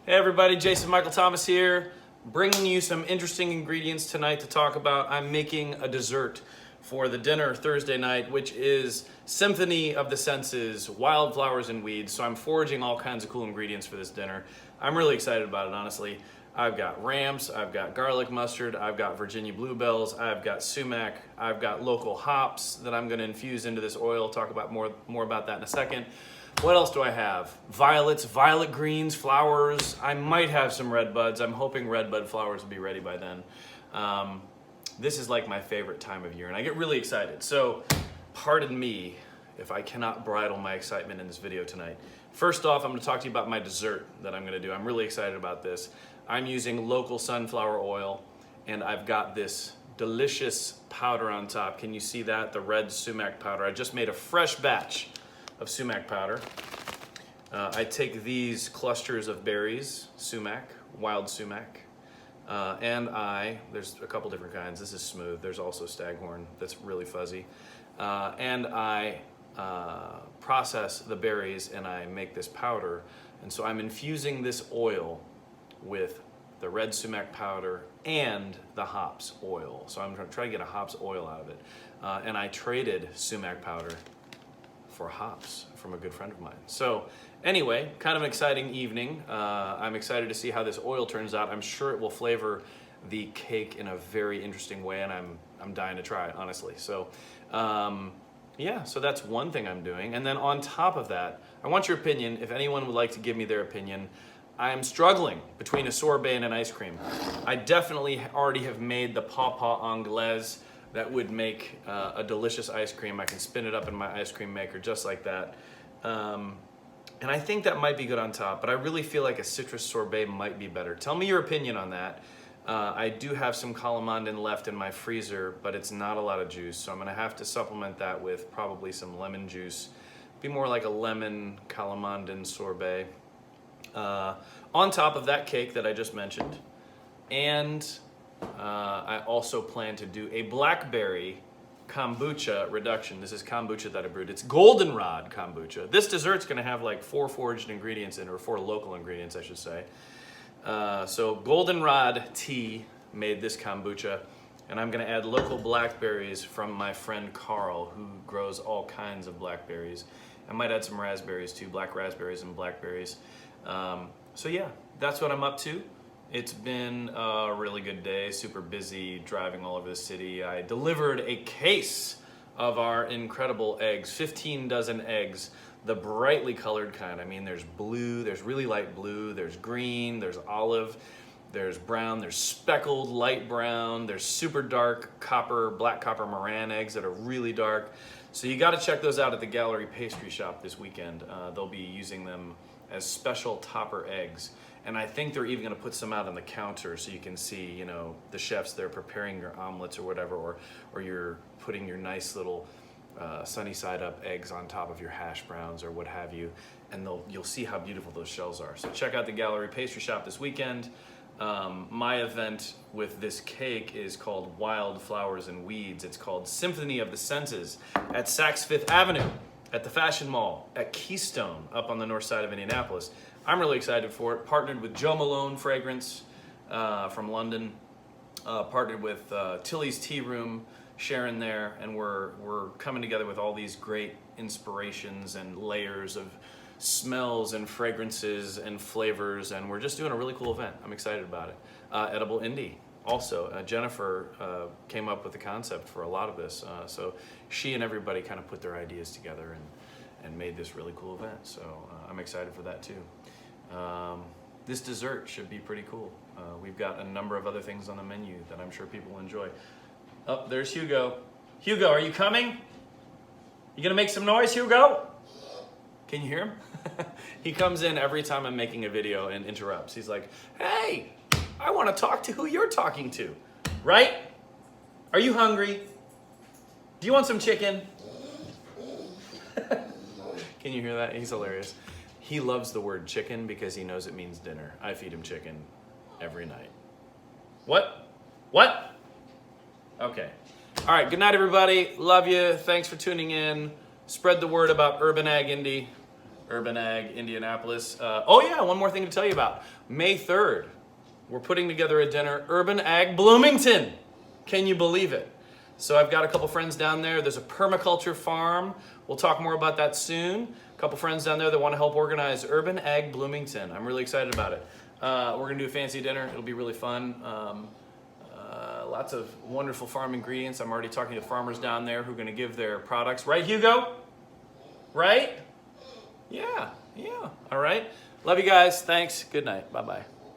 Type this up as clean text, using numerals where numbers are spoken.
Hey everybody, Jason Michael Thomas here, bringing you some interesting ingredients tonight to talk about. I'm making a dessert for the dinner Thursday night, which is Symphony of the Senses, Wildflowers and Weeds. So I'm foraging all kinds of cool ingredients for this dinner. I'm really excited about it, honestly. I've got ramps, I've got garlic mustard, I've got Virginia bluebells, I've got sumac, I've got local hops that I'm gonna infuse into this oil. Talk about more about that in a second. What else do I have? Violets, violet greens, flowers. I might have some red buds. I'm hoping red bud flowers will be ready by then. This is like my favorite time of year and I get really excited. So pardon me if I cannot bridle my excitement in this video tonight. First off, I'm gonna talk to you about my dessert that I'm gonna do. I'm really excited about this. I'm using local sunflower oil and I've got this delicious powder on top. Can you see that? The red sumac powder. I just made a fresh batch of sumac powder. I take these clusters of berries, sumac, wild sumac, and there's a couple different kinds. This is smooth. There's also staghorn that's really fuzzy. And I process the berries and I make this powder. And so I'm infusing this oil with the red sumac powder and the hops oil. So I'm trying to get a hops oil out of it. And I traded sumac powder for hops from a good friend of mine. So anyway, kind of an exciting evening. I'm excited to see how this oil turns out. I'm sure it will flavor the cake in a very interesting way, and I'm dying to try it, honestly. So yeah, so that's one thing I'm doing. And then on top of that, I want your opinion. If anyone would like to give me their opinion, I am struggling between a sorbet and an ice cream. I definitely already have made the pawpaw anglaise that would make a delicious ice cream. I can spin it up in my ice cream maker just like that. And I think that might be good on top, but I really feel like a citrus sorbet might be better. Tell me your opinion on that. I do have some calamandin left in my freezer, but it's not a lot of juice, so I'm gonna have to supplement that with probably some lemon juice. Be more like a lemon calamandin sorbet. On top of that cake that I just mentioned, and I also plan to do a blackberry kombucha reduction. This is kombucha that I brewed. It's goldenrod kombucha. This dessert's gonna have like 4 foraged ingredients in it, or 4 local ingredients, I should say. So goldenrod tea made this kombucha, and I'm gonna add local blackberries from my friend Carl, who grows all kinds of blackberries. I might add some raspberries too, black raspberries and blackberries. So yeah, that's what I'm up to. It's been a really good day, super busy, driving all over the city. I delivered a case of our incredible eggs, 15 dozen eggs, the brightly colored kind. I mean, there's blue, there's really light blue, there's green, there's olive, there's brown, there's speckled light brown, there's super dark copper, black copper Moran eggs that are really dark. So you gotta check those out at the Gallery Pastry Shop this weekend. They'll be using them as special topper eggs. And I think they're even gonna put some out on the counter so you can see, you know, the chefs there preparing your omelets or whatever, or you're putting your nice little sunny side up eggs on top of your hash browns or what have you, and you'll see how beautiful those shells are. So check out the Gallery Pastry Shop this weekend. My event with this cake is called Wildflowers and Weeds. It's called Symphony of the Senses at Saks Fifth Avenue, at the Fashion Mall, at Keystone, up on the north side of Indianapolis. I'm really excited for it. Partnered with Jo Malone Fragrance from London. Partnered with Tilly's Tea Room, Sharon there, and we're coming together with all these great inspirations and layers of smells and fragrances and flavors, and we're just doing a really cool event. I'm excited about it. Edible Indy also. Jennifer came up with the concept for a lot of this, so she and everybody kind of put their ideas together and made this really cool event. So I'm excited for that too. This dessert should be pretty cool. We've got a number of other things on the menu that I'm sure people will enjoy. Oh, there's Hugo. Hugo, are you coming? You gonna make some noise, Hugo? Can you hear him? He comes in every time I'm making a video and interrupts. He's like, hey, I wanna talk to who you're talking to, right? Are you hungry? Do you want some chicken? Can you hear that? He's hilarious. He loves the word chicken because he knows it means dinner. I feed him chicken every night. What? What? Okay. All right, good night, everybody. Love you. Thanks for tuning in. Spread the word about Urban Ag Indy. Urban Ag, Indianapolis. Oh yeah, one more thing to tell you about. May 3rd, we're putting together a dinner, Urban Ag Bloomington. Can you believe it? So I've got a couple friends down there. There's a permaculture farm. We'll talk more about that soon. A couple friends down there that want to help organize Urban Ag Bloomington. I'm really excited about it. We're gonna do a fancy dinner. It'll be really fun. Lots of wonderful farm ingredients. I'm already talking to farmers down there who are gonna give their products. Right, Hugo? Right? Yeah. All right. Love you guys. Thanks. Good night. Bye-bye.